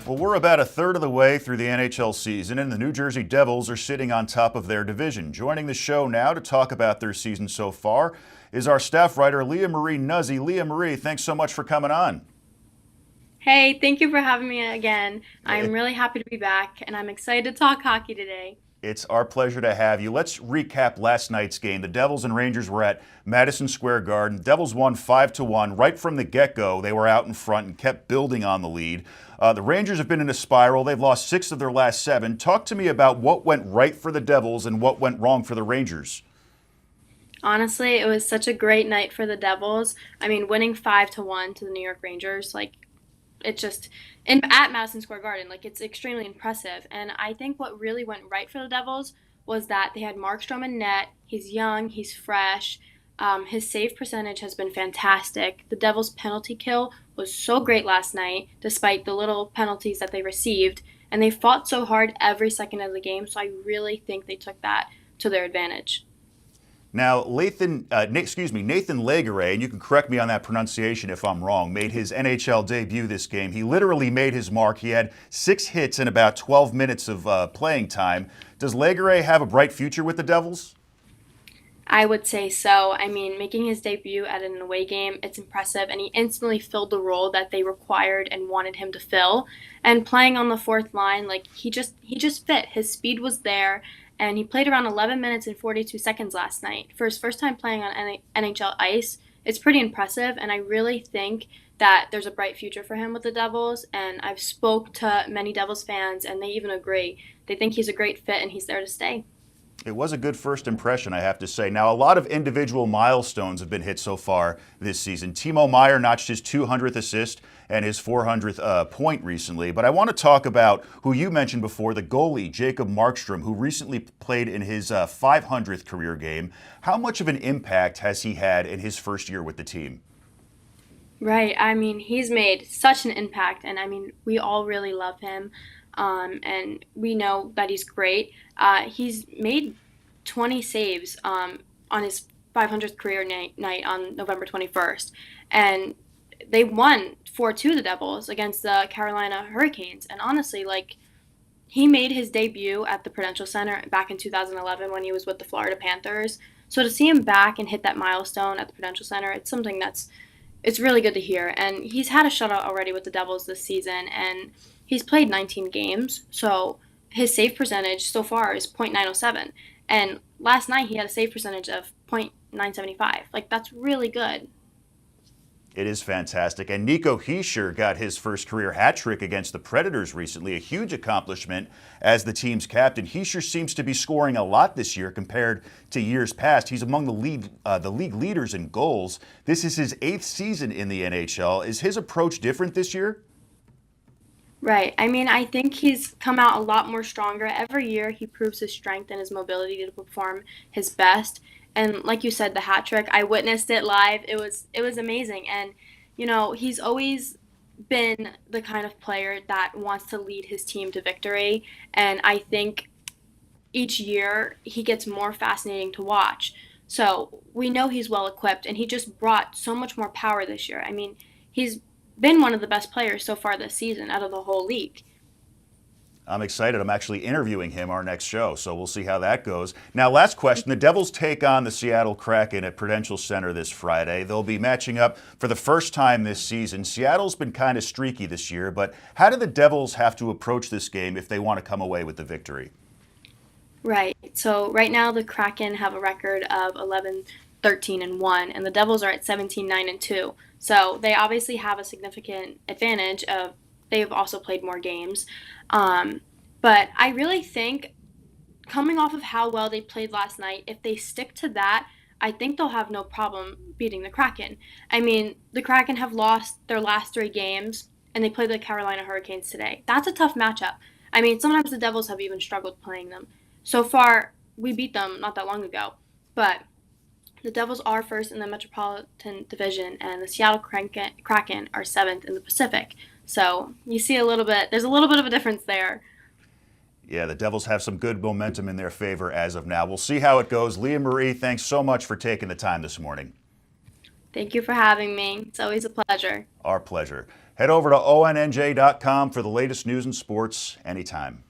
Well, we're about a third of the way through the NHL season, and the New Jersey Devils are sitting on top of their division. Joining the show now to talk about their season so far is our staff writer, LiaMarie Nuzzi. LiaMarie, thanks so much for coming on. Hey, thank you for having me again. I'm really happy to be back, and I'm excited to talk hockey today. It's our pleasure to have you. Let's recap last night's game. The Devils and Rangers were at Madison Square Garden. The Devils won 5-1 right from the get-go. They were out in front and kept building on the lead. The Rangers have been in a spiral. They've lost 6 of their last 7. Talk to me about what went right for the Devils and what went wrong for the Rangers. Honestly, it was such a great night for the Devils. I mean, winning 5-1 to the New York Rangers, it just at Madison Square Garden, it's extremely impressive. And I think what really went right for the Devils was that they had Markstrom in net. He's young, he's fresh. His save percentage has been fantastic. The Devils' penalty kill was so great last night, despite the little penalties that they received. And they fought so hard every second of the game, so I really think they took that to their advantage. Now, Nathan Legare, and you can correct me on that pronunciation if I'm wrong, made his NHL debut this game. He literally made his mark. He had 6 hits in about 12 minutes of playing time. Does Legare have a bright future with the Devils? I would say so. I mean, making his debut at an away game, it's impressive, and he instantly filled the role that they required and wanted him to fill. And playing on the fourth line, he just fit. His speed was there, and he played around 11 minutes and 42 seconds last night. For his first time playing on NHL ice, it's pretty impressive, and I really think that there's a bright future for him with the Devils, and I've spoke to many Devils fans, and they even agree. They think he's a great fit, and he's there to stay. It was a good first impression, I have to say. Now, a lot of individual milestones have been hit so far this season. Timo Meier notched his 200th assist and his 400th point recently. But I want to talk about who you mentioned before, the goalie, Jacob Markstrom, who recently played in his 500th career game. How much of an impact has he had in his first year with the team? Right. I mean, he's made such an impact, and I mean, we all really love him, and we know that he's great. He's made 20 saves on his 500th career night on November 21st, and they won 4-2 the Devils against the Carolina Hurricanes. And honestly, he made his debut at the Prudential Center back in 2011 when he was with the Florida Panthers. So to see him back and hit that milestone at the Prudential Center, it's something it's really good to hear. And he's had a shutout already with the Devils this season, and he's played 19 games. So his save percentage so far is .907. And last night he had a save percentage of .975. That's really good. It is fantastic. And Nico Hischier got his first career hat trick against the Predators recently, a huge accomplishment as the team's captain. Hischier seems to be scoring a lot this year compared to years past. He's among the league leaders in goals. This is his 8th season in the NHL. Is his approach different this year? Right. I mean, I think he's come out a lot more stronger. Every year he proves his strength and his mobility to perform his best. And like you said, the hat trick, I witnessed it live. It was amazing. And he's always been the kind of player that wants to lead his team to victory. And I think each year he gets more fascinating to watch. So we know he's well equipped, and he just brought so much more power this year. I mean, he's been one of the best players so far this season out of the whole league. I'm excited. I'm actually interviewing him our next show, so we'll see how that goes. Now, last question. The Devils take on the Seattle Kraken at Prudential Center this Friday. They'll be matching up for the first time this season. Seattle's been kind of streaky this year, but how do the Devils have to approach this game if they want to come away with the victory? Right. So right now the Kraken have a record of 11-13-1, and the Devils are at 17-9-2. So they obviously have a significant advantage of they've also played more games. But I really think coming off of how well they played last night, if they stick to that, I think they'll have no problem beating the Kraken. I mean, the Kraken have lost their last 3 games, and they play the Carolina Hurricanes today. That's a tough matchup. I mean, sometimes the Devils have even struggled playing them. So far, we beat them not that long ago. But the Devils are first in the Metropolitan Division, and the Seattle Kraken are 7th in the Pacific. So you see there's a little bit of a difference there. Yeah, the Devils have some good momentum in their favor as of now. We'll see how it goes. LiaMarie, thanks so much for taking the time this morning. Thank you for having me. It's always a pleasure. Our pleasure. Head over to onnj.com for the latest news and sports anytime.